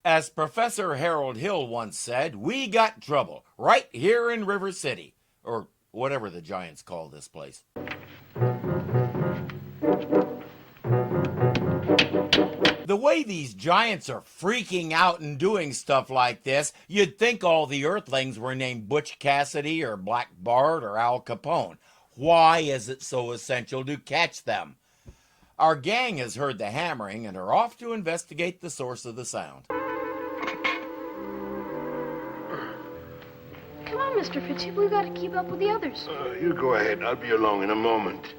As Professor Harold Hill once said, we got trouble right here in River City, or whatever the Giants call this place. The way these giants are freaking out and doing stuff like this, you'd think all the Earthlings were named Butch Cassidy or Black Bart or Al Capone. Why is it so essential to catch them? Our gang has heard the hammering and are off to investigate the source of the sound. Come on, Mr. Fitzhugh, we've got to keep up with the others. You go ahead. I'll be along in a moment.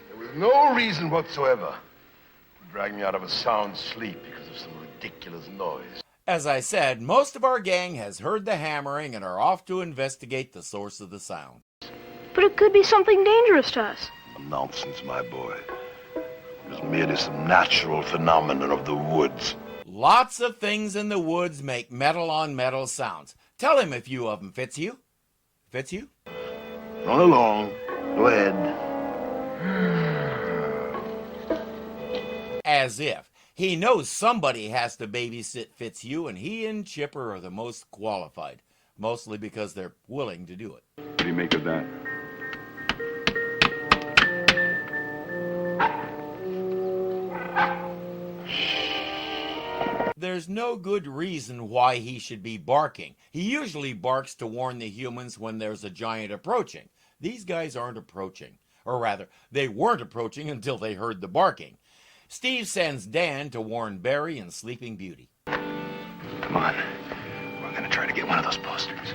There was no reason whatsoever to drag me out of a sound sleep because of some ridiculous noise. As I said, most of our gang has heard the hammering and are off to investigate the source of the sound. But it could be something dangerous to us. Nonsense, my boy. It was merely some natural phenomenon of the woods. Lots of things in the woods make metal-on-metal sounds. Tell him a few of them, Fitzhugh. Fitzhugh? Run along. Go ahead. As if. He knows somebody has to babysit Fitzhugh, and he and Chipper are the most qualified. Mostly because they're willing to do it. What do you make of that? There's no good reason why he should be barking. He usually barks to warn the humans when there's a giant approaching. These guys aren't approaching. Or rather, they weren't approaching until they heard the barking. Steve sends Dan to warn Barry and Sleeping Beauty. Come on. We're going to try to get one of those posters.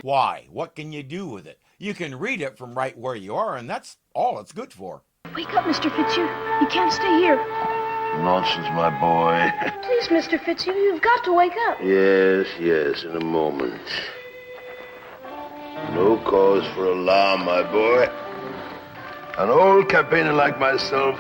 Why? What can you do with it? You can read it from right where you are, and that's all it's good for. Wake up, Mr. Fitzhugh. You can't stay here. Nonsense, my boy. Please, Mr. Fitzhugh, you've got to wake up. Yes, in a moment. No cause for alarm, my boy. An old campaigner like myself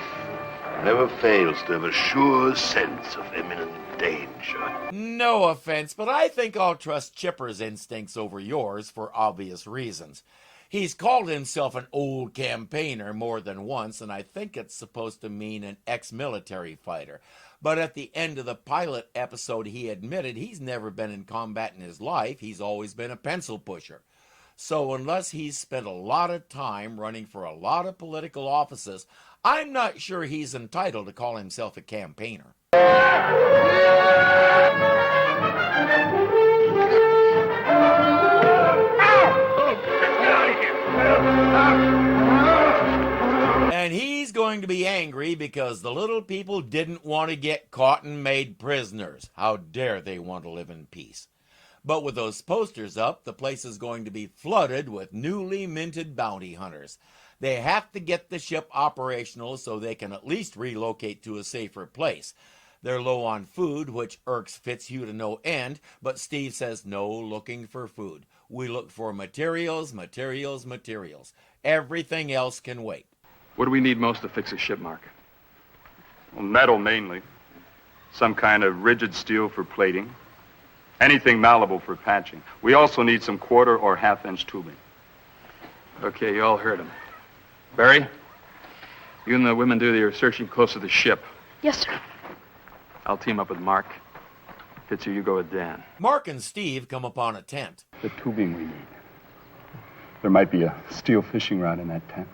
never fails to have a sure sense of imminent danger. No offense, but I think I'll trust Chipper's instincts over yours for obvious reasons. He's called himself an old campaigner more than once, and I think it's supposed to mean an ex-military fighter. But at the end of the pilot episode, he admitted he's never been in combat in his life. He's always been a pencil pusher. So unless he's spent a lot of time running for a lot of political offices, I'm not sure he's entitled to call himself a campaigner. And he's going to be angry because the little people didn't want to get caught and made prisoners. How dare they want to live in peace? But with those posters up, the place is going to be flooded with newly minted bounty hunters. They have to get the ship operational so they can at least relocate to a safer place. They're low on food, which irks Fitzhugh to no end, but Steve says no looking for food. We look for materials. Everything else can wait. What do we need most to fix a ship, Mark? Well, metal mainly. Some kind of rigid steel for plating. Anything malleable for patching. We also need some quarter or half-inch tubing. Okay, you all heard him. Barry, you and the women do your searching close to the ship. Yes, sir. I'll team up with Mark. Fitzhugh, you go with Dan. Mark and Steve come upon a tent. The tubing we need. There might be a steel fishing rod in that tent.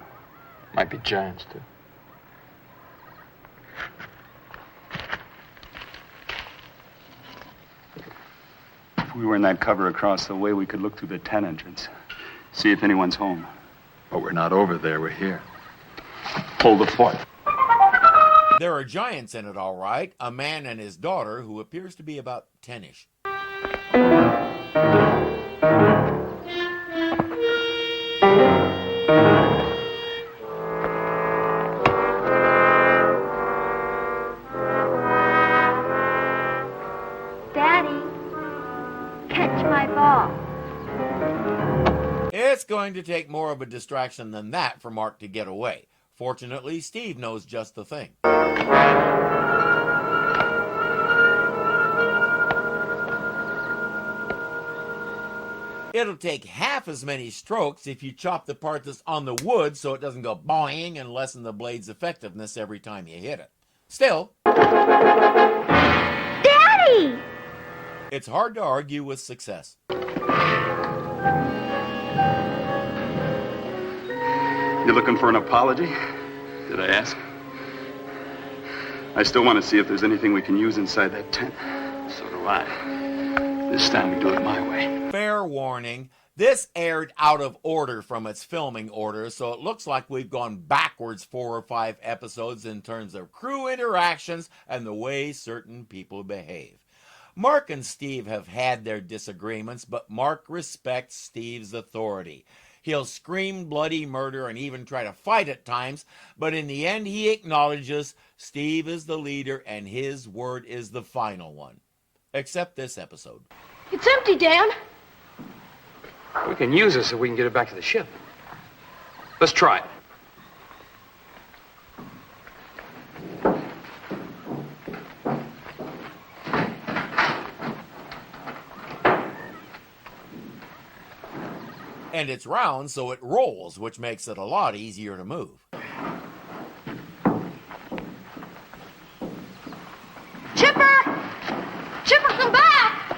Might be giants, too. If we were in that cover across the way, we could look through the tent entrance. See if anyone's home. But we're not over there, we're here. Hold the fort. There are giants in it, all right. A man and his daughter who appears to be about 10-ish. Daddy, catch my ball. It's going to take more of a distraction than that for Mark to get away. Fortunately, Steve knows just the thing. It'll take half as many strokes if you chop the part that's on the wood so it doesn't go boing and lessen the blade's effectiveness every time you hit it. Still... Daddy! Daddy! It's hard to argue with success. You looking for an apology? Did I ask? I still want to see if there's anything we can use inside that tent. So do I. This time we do it my way. Fair warning, this aired out of order from its filming order, so it looks like we've gone backwards 4 or 5 episodes in terms of crew interactions and the way certain people behave. Mark and Steve have had their disagreements, but Mark respects Steve's authority. He'll scream bloody murder and even try to fight at times, but in the end he acknowledges Steve is the leader and his word is the final one. Except this episode. It's empty, Dan. We can use this if we can get it back to the ship. Let's try it. And it's round, so it rolls, which makes it a lot easier to move. Chipper! Chipper, come back!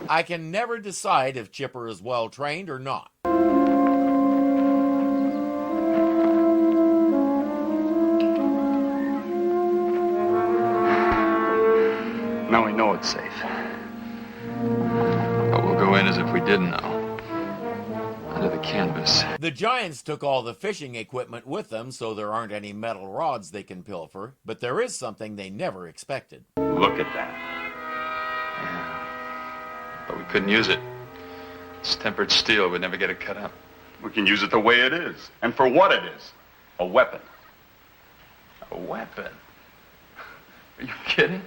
I can never decide if Chipper is well trained or not. Now we know it's safe. But we'll go in as if we didn't know. Under the canvas. The Giants took all the fishing equipment with them, so there aren't any metal rods they can pilfer, but there is something they never expected. Look at that. But we couldn't use it. It's tempered steel. We'd never get it cut up. We can use it the way it is. And for what it is. A weapon. A weapon? Are you kidding?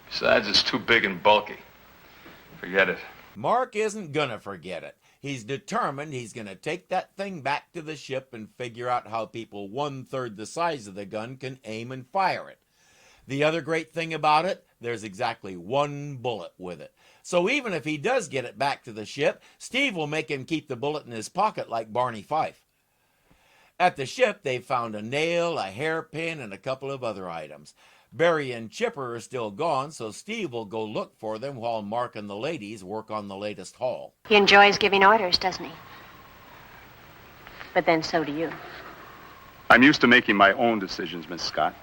Besides, it's too big and bulky. Forget it. Mark isn't gonna forget it. He's determined he's gonna take that thing back to the ship and figure out how people 1/3 the size of the gun can aim and fire it. The other great thing about it, there's exactly 1 bullet with it. So even if he does get it back to the ship, Steve will make him keep the bullet in his pocket like Barney Fife. At the ship, they've found a nail, a hairpin, and a couple of other items. Barry and Chipper are still gone, so Steve will go look for them while Mark and the ladies work on the latest haul. He enjoys giving orders, doesn't he? But then so do you. I'm used to making my own decisions, Miss Scott.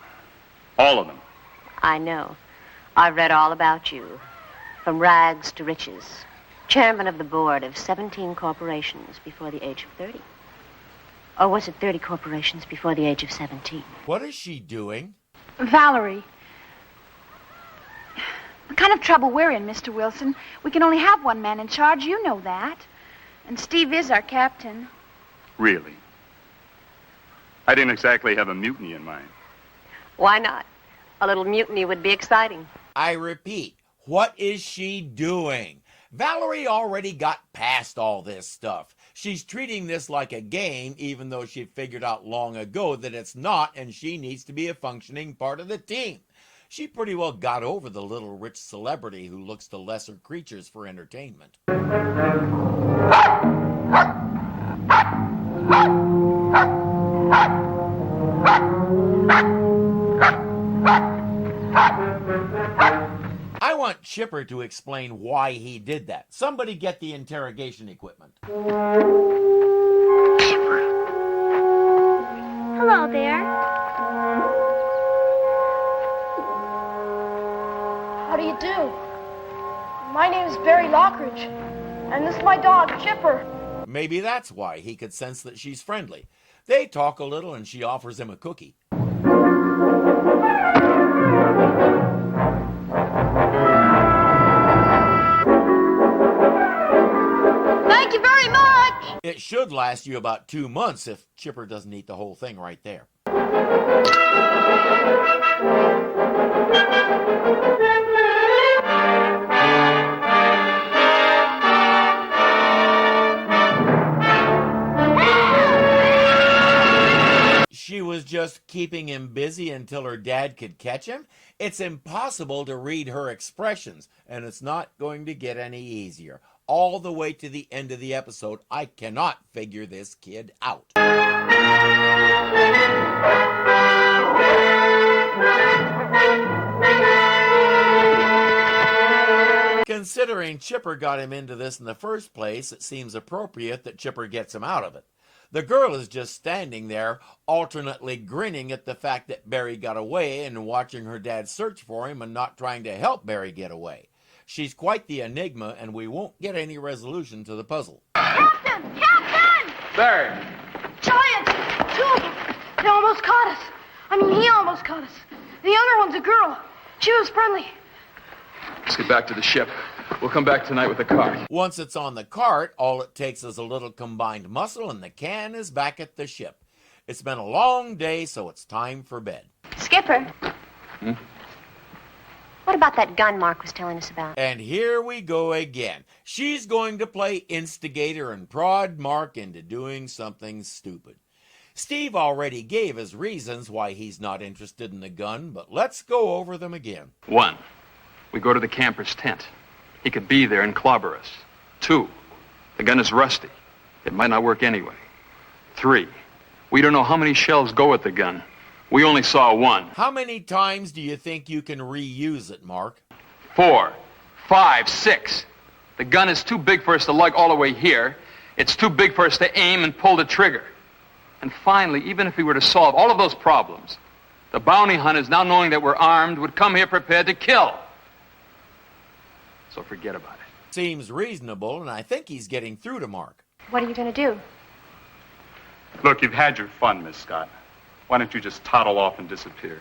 All of them. I know. I've read all about you. From rags to riches. Chairman of the board of 17 corporations before the age of 30. Or was it 30 corporations before the age of 17? What is she doing? Valerie. The kind of trouble we're in, Mr. Wilson, we can only have one man in charge. You know that. And Steve is our captain. Really? I didn't exactly have a mutiny in mind. Why not? A little mutiny would be exciting. I repeat, what is she doing? Valerie already got past all this stuff. She's treating this like a game, even though she figured out long ago that it's not, and she needs to be a functioning part of the team. She pretty well got over the little rich celebrity who looks to lesser creatures for entertainment. I want Chipper to explain why he did that. Somebody get the interrogation equipment. Chipper. Hello there. How do you do? My name is Barry Lockridge, and this is my dog, Chipper. Maybe that's why he could sense that she's friendly. They talk a little and she offers him a cookie. Thank you very much. It should last you about 2 months if Chipper doesn't eat the whole thing right there. She was just keeping him busy until her dad could catch him. It's impossible to read her expressions, and it's not going to get any easier. All the way to the end of the episode, I cannot figure this kid out. Considering Chipper got him into this in the first place, it seems appropriate that Chipper gets him out of it. The girl is just standing there, alternately grinning at the fact that Barry got away and watching her dad search for him and not trying to help Barry get away. She's quite the enigma, and we won't get any resolution to the puzzle. Captain! Captain! Barry! Giants! 2 of them. They almost caught us. I mean, he almost caught us. The younger one's a girl. She was friendly. Let's get back to the ship. We'll come back tonight with the cart. Once it's on the cart, all it takes is a little combined muscle, and the can is back at the ship. It's been a long day, so it's time for bed. Skipper. What about that gun Mark was telling us about? And here we go again. She's going to play instigator and prod Mark into doing something stupid. Steve already gave his reasons why he's not interested in the gun, but let's go over them again. 1, we go to the camper's tent. He could be there and clobber us. 2, the gun is rusty. It might not work anyway. 3, we don't know how many shells go at the gun. We only saw 1. How many times do you think you can reuse it, Mark? 4, 5, 6. The gun is too big for us to lug all the way here. It's too big for us to aim and pull the trigger. And finally, even if we were to solve all of those problems, the bounty hunters, now knowing that we're armed, would come here prepared to kill. So forget about it. Seems reasonable, and I think he's getting through to Mark. What are you going to do? Look, you've had your fun, Miss Scott. Why don't you just toddle off and disappear?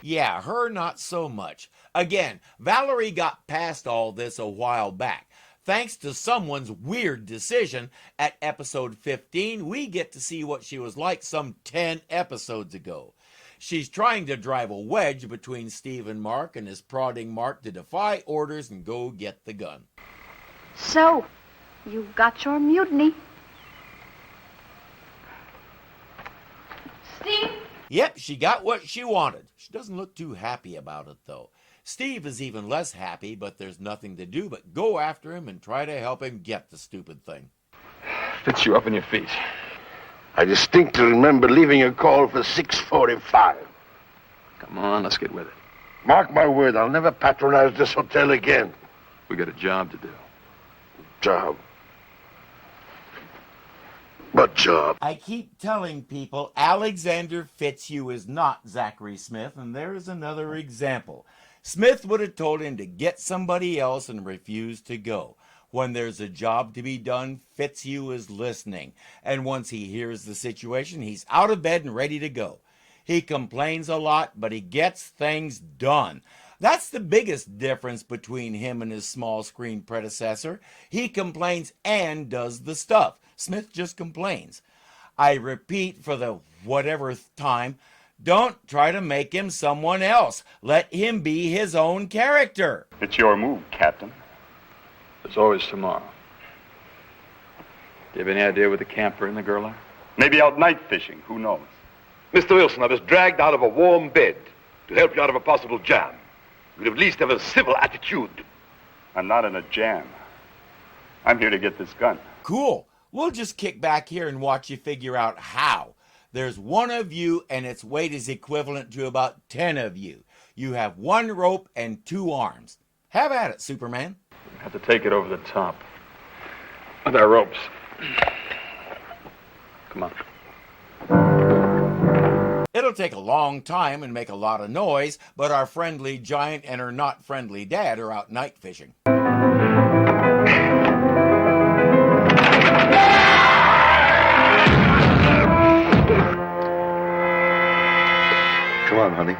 Yeah, her not so much. Again, Valerie got past all this a while back. Thanks to someone's weird decision, at episode 15, we get to see what she was like some 10 episodes ago. She's trying to drive a wedge between Steve and Mark and is prodding Mark to defy orders and go get the gun. So, you got your mutiny. Steve? Yep, she got what she wanted. She doesn't look too happy about it, though. Steve is even less happy, but there's nothing to do but go after him and try to help him get the stupid thing. Fits you up on your feet. I distinctly remember leaving a call for 6:45. Come on, let's get with it. Mark my word, I'll never patronize this hotel again. We got a job to do. Job. What job? I keep telling people Alexander Fitzhugh is not Zachary Smith, and there's another example. Smith would have told him to get somebody else and refused to go. When there's a job to be done, Fitzhugh is listening. And once he hears the situation, he's out of bed and ready to go. He complains a lot, but he gets things done. That's the biggest difference between him and his small screen predecessor. He complains and does the stuff. Smith just complains. I repeat for the whatever time, don't try to make him someone else. Let him be his own character. It's your move, Captain. There's always tomorrow. Do you have any idea where the camper and the girl are? Maybe out night fishing. Who knows? Mr. Wilson, I was dragged out of a warm bed to help you out of a possible jam. You'd at least have a civil attitude. I'm not in a jam. I'm here to get this gun. Cool. We'll just kick back here and watch you figure out how. There's 1 of you, and its weight is equivalent to about 10 of you. You have 1 rope and 2 arms. Have at it, Superman. We have to take it over the top. With our ropes. Come on. It'll take a long time and make a lot of noise, but our friendly giant and her not friendly dad are out night fishing. Come on, honey.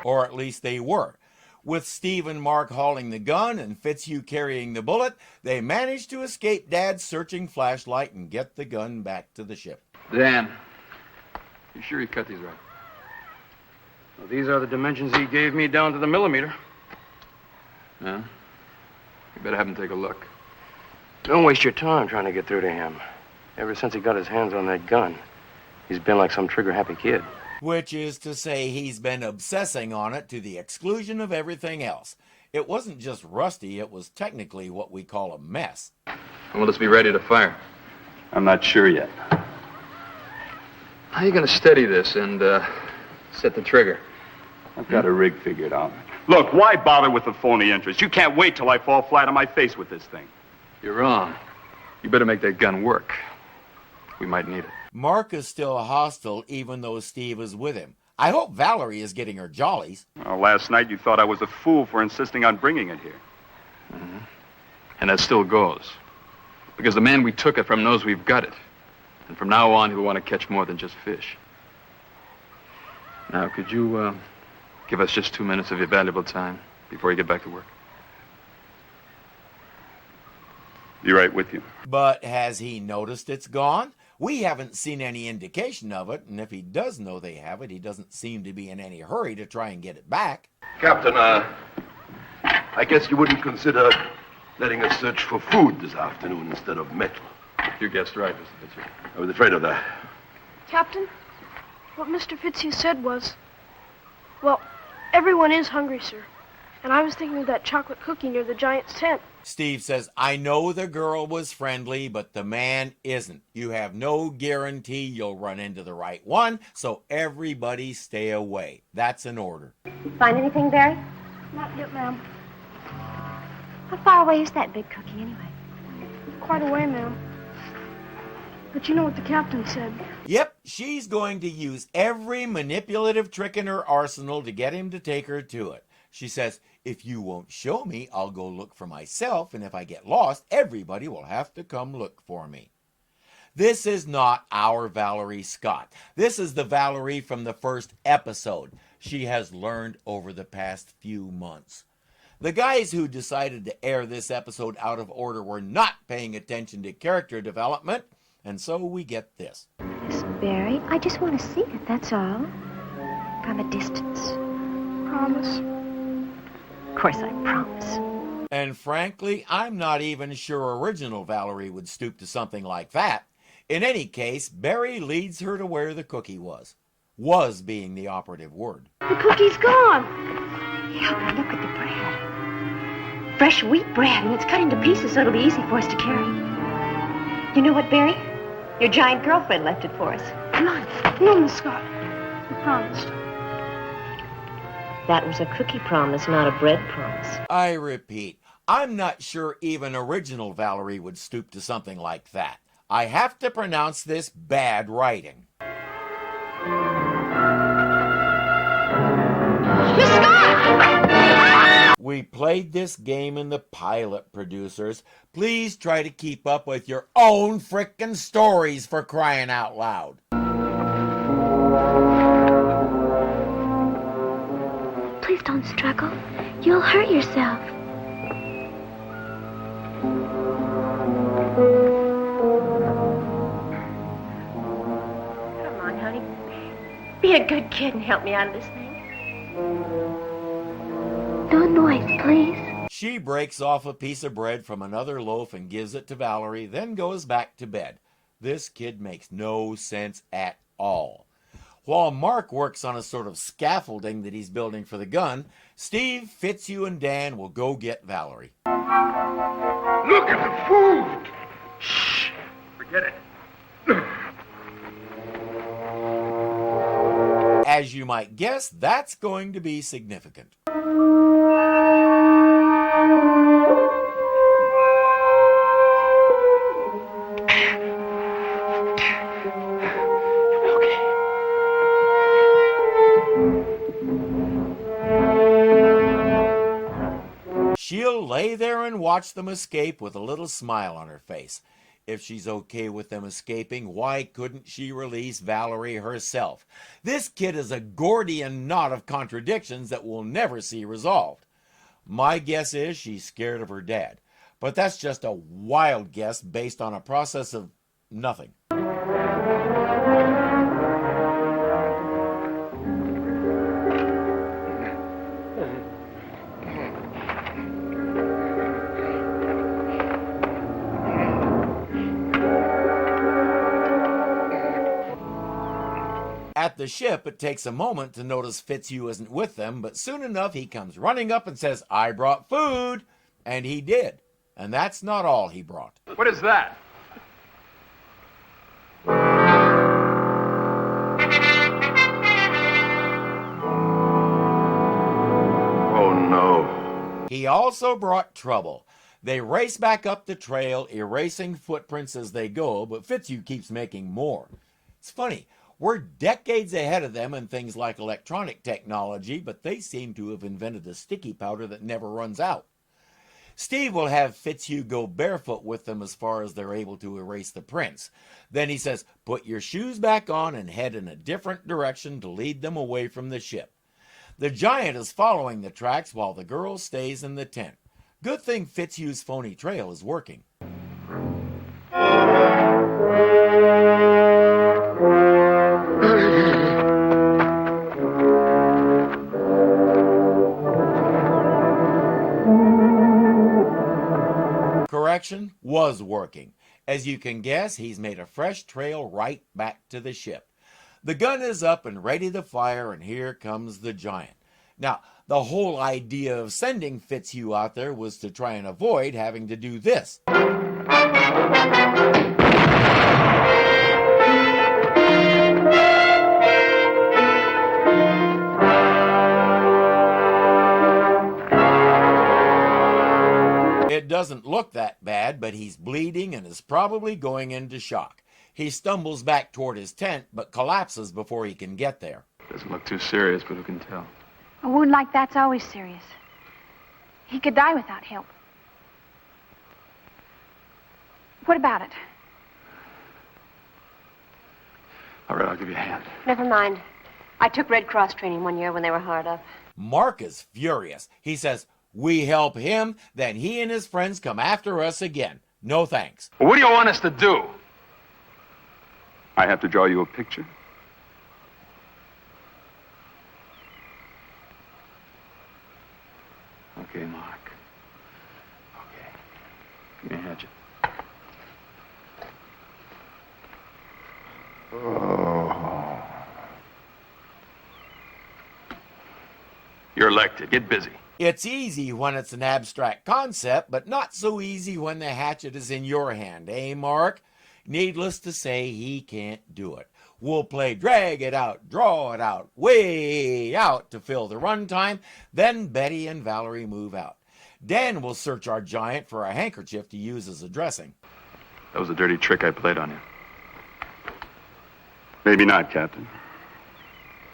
Or at least they were. With Steve and Mark hauling the gun and Fitzhugh carrying the bullet, they managed to escape Dad's searching flashlight and get the gun back to the ship. Dan, you sure you cut these right? Well, these are the dimensions he gave me down to the millimeter. Yeah? You better have him take a look. Don't waste your time trying to get through to him. Ever since he got his hands on that gun, he's been like some trigger-happy kid. Which is to say he's been obsessing on it to the exclusion of everything else. It wasn't just rusty, it was technically what we call a mess. Well, let's be ready to fire. I'm not sure yet. How are you going to steady this and set the trigger? I've got a rig figured out. Look, why bother with the phony interest? You can't wait till I fall flat on my face with this thing. You're wrong. You better make that gun work. We might need it. Mark is still hostile even though Steve is with him. I hope Valerie is getting her jollies. Well, last night you thought I was a fool for insisting on bringing it here. Mm-hmm. And that still goes. Because the man we took it from knows we've got it. And from now on, he'll want to catch more than just fish. Now, could you give us just 2 minutes of your valuable time before you get back to work? Be right with you. But has he noticed it's gone? We haven't seen any indication of it, and if he does know they have it, he doesn't seem to be in any hurry to try and get it back. Captain, I guess you wouldn't consider letting us search for food this afternoon instead of metal. You guessed right, Mr. Fitzhugh. I was afraid of that. Captain, what Mr. Fitzhugh said was, well, everyone is hungry, sir. And I was thinking of that chocolate cookie near the giant's tent. Steve says, I know the girl was friendly, but the man isn't. You have no guarantee you'll run into the right one, so everybody stay away. That's an order. Find anything, Barry? Not yet, ma'am. How far away is that big cookie, anyway? Quite a way, ma'am. But you know what the captain said. Yep, she's going to use every manipulative trick in her arsenal to get him to take her to it. She says, if you won't show me, I'll go look for myself, and if I get lost, everybody will have to come look for me. This is not our Valerie Scott. This is the Valerie from the first episode. She has learned over the past few months. The guys who decided to air this episode out of order were not paying attention to character development, and so we get this. Listen, Barry, I just want to see it, that's all. From a distance. Promise. Of course I promise. And frankly, I'm not even sure original Valerie would stoop to something like that. In any case, Barry leads her to where the cookie was. Was being the operative word. The cookie's gone. Yeah, but look at the bread. Fresh wheat bread, and it's cut into pieces so it'll be easy for us to carry. You know what, Barry? Your giant girlfriend left it for us. No, Miss Scott. You promised. That was a cookie promise, not a bread promise. I repeat, I'm not sure even original Valerie would stoop to something like that. I have to pronounce this bad writing. Miss Scott! We played this game in the pilot, producers. Please try to keep up with your own frickin' stories, for crying out loud. Please don't struggle. You'll hurt yourself. Come on, honey. Be a good kid and help me out of this thing. No noise, please. She breaks off a piece of bread from another loaf and gives it to Valerie, then goes back to bed. This kid makes no sense at all. While Mark works on a sort of scaffolding that he's building for the gun, Steve, Fitzhugh, and Dan will go get Valerie. Look at the food! Shh. Forget it. As you might guess, that's going to be significant. She'll lay there and watch them escape with a little smile on her face. If she's okay with them escaping, why couldn't she release Valerie herself? This kid is a Gordian knot of contradictions that we'll never see resolved. My guess is she's scared of her dad, but that's just a wild guess based on a process of nothing. At the ship, it takes a moment to notice Fitzhugh isn't with them, but soon enough he comes running up and says, I brought food. And he did. And that's not all he brought. What is that? He also brought trouble. They race back up the trail, erasing footprints as they go, but Fitzhugh keeps making more. It's funny, we're decades ahead of them in things like electronic technology, but they seem to have invented a sticky powder that never runs out. Steve will have Fitzhugh go barefoot with them as far as they're able to erase the prints. Then he says, put your shoes back on and head in a different direction to lead them away from the ship. The giant is following the tracks while the girl stays in the tent. Good thing Fitzhugh's phony trail is working. Correction, was working. As you can guess, he's made a fresh trail right back to the ship. The gun is up and ready to fire, and here comes the giant. Now, the whole idea of sending Fitzhugh out there was to try and avoid having to do this. It doesn't look that bad, but he's bleeding and is probably going into shock. He stumbles back toward his tent, but collapses before he can get there. Doesn't look too serious, but who can tell? A wound like that's always serious. He could die without help. What about it? All right, I'll give you a hand. Never mind. I took Red Cross training one year when they were hard up. Mark is furious. He says, we help him, then he and his friends come after us again. No thanks. Well, what do you want us to do? I have to draw you a picture. Okay, Mark. Okay. Give me a hatchet. Oh. You're elected. Get busy. It's easy when it's an abstract concept, but not so easy when the hatchet is in your hand, eh, Mark? Needless to say, he can't do it. We'll play drag it out, draw it out, way out to fill the runtime. Then Betty and Valerie move out. Dan will search our giant for a handkerchief to use as a dressing. That was a dirty trick I played on you. Maybe not, Captain.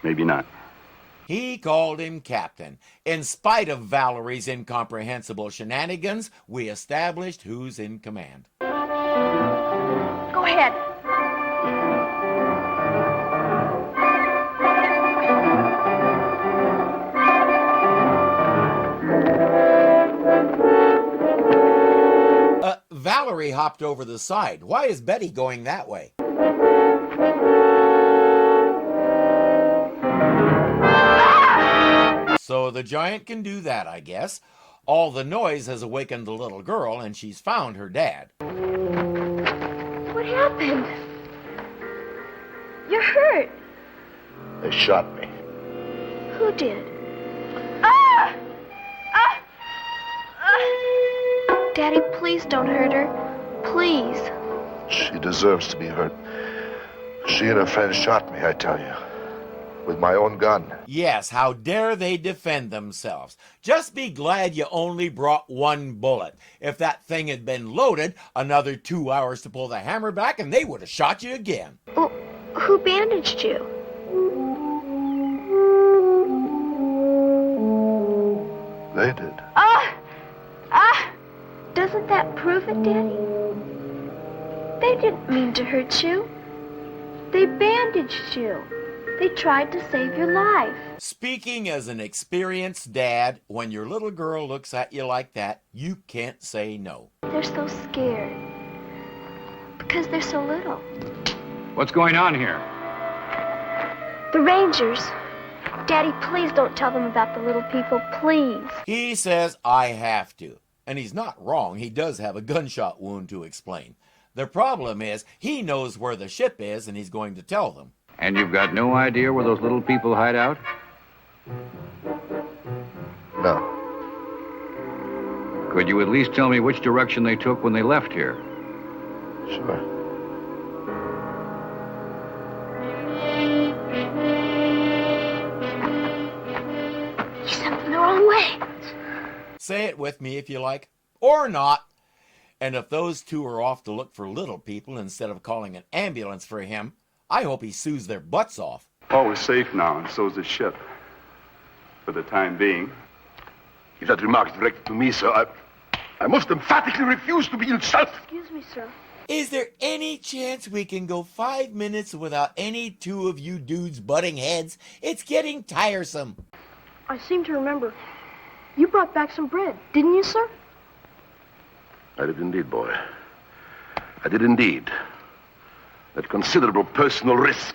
Maybe not. He called him Captain. In spite of Valerie's incomprehensible shenanigans, we established who's in command. Go ahead. Valerie hopped over the side. Why is Betty going that way? So the giant can do that, I guess. All the noise has awakened the little girl, and she's found her dad. What happened? You're hurt. They shot me. Who did? Ah! Ah! Ah! Daddy, please don't hurt her. Please. She deserves to be hurt. She and her friends shot me, I tell you. With my own gun. Yes, how dare they defend themselves? Just be glad you only brought one bullet. If that thing had been loaded, another 2 hours to pull the hammer back and they would have shot you again. Well, who bandaged you? They did. Ah! Ah! Doesn't that prove it, Daddy? They didn't mean to hurt you. They bandaged you. They tried to save your life. Speaking as an experienced dad, when your little girl looks at you like that, you can't say no. They're so scared. Because they're so little. What's going on here? The Rangers. Daddy, please don't tell them about the little people, please. He says I have to. And he's not wrong. He does have a gunshot wound to explain. The problem is he knows where the ship is and he's going to tell them. And you've got no idea where those little people hide out? No. Could you at least tell me which direction they took when they left here? Sure. You sent them the wrong way. Say it with me if you like, or not. And if those two are off to look for little people instead of calling an ambulance for him, I hope he sues their butts off. All is safe now, and so's the ship. For the time being. If that remark is directed to me, sir, I most emphatically refuse to be insulted. Excuse me, sir. Is there any chance we can go 5 minutes without any two of you dudes butting heads? It's getting tiresome. I seem to remember. You brought back some bread, didn't you, sir? I did indeed, boy. I did indeed. At considerable personal risk.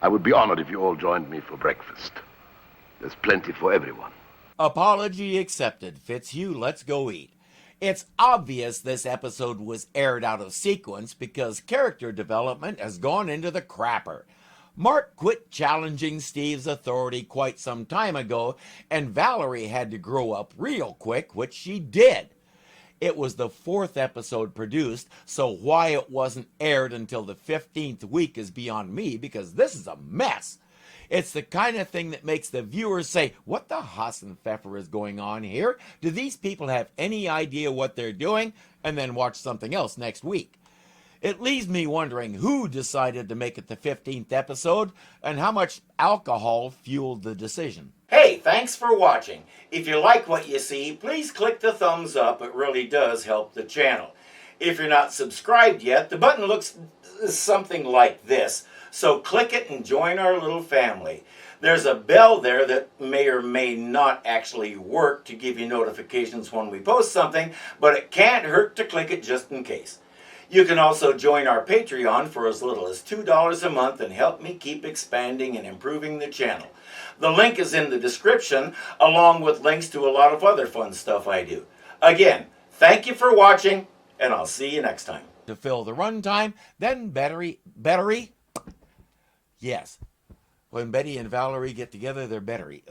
I would be honored if you all joined me for breakfast. There's plenty for everyone. Apology accepted. Fitzhugh, let's go eat. It's obvious this episode was aired out of sequence because character development has gone into the crapper. Mark quit challenging Steve's authority quite some time ago, and Valerie had to grow up real quick, which she did. It was the 4th episode produced, so why it wasn't aired until the 15th week is beyond me, because this is a mess. It's the kind of thing that makes the viewers say, what the Hassenpfeffer is going on here? Do these people have any idea what they're doing? And then watch something else next week. It leaves me wondering who decided to make it the 15th episode and how much alcohol fueled the decision. Hey, thanks for watching. If you like what you see, please click the thumbs up. It really does help the channel. If you're not subscribed yet, the button looks something like this. So click it and join our little family. There's a bell there that may or may not actually work to give you notifications when we post something, but it can't hurt to click it just in case. You can also join our Patreon for as little as $2 a month and help me keep expanding and improving the channel. The link is in the description, along with links to a lot of other fun stuff I do. Again, thank you for watching, and I'll see you next time. To fill the runtime, then Betty? Yes. When Betty and Valerie get together, they're Bettery.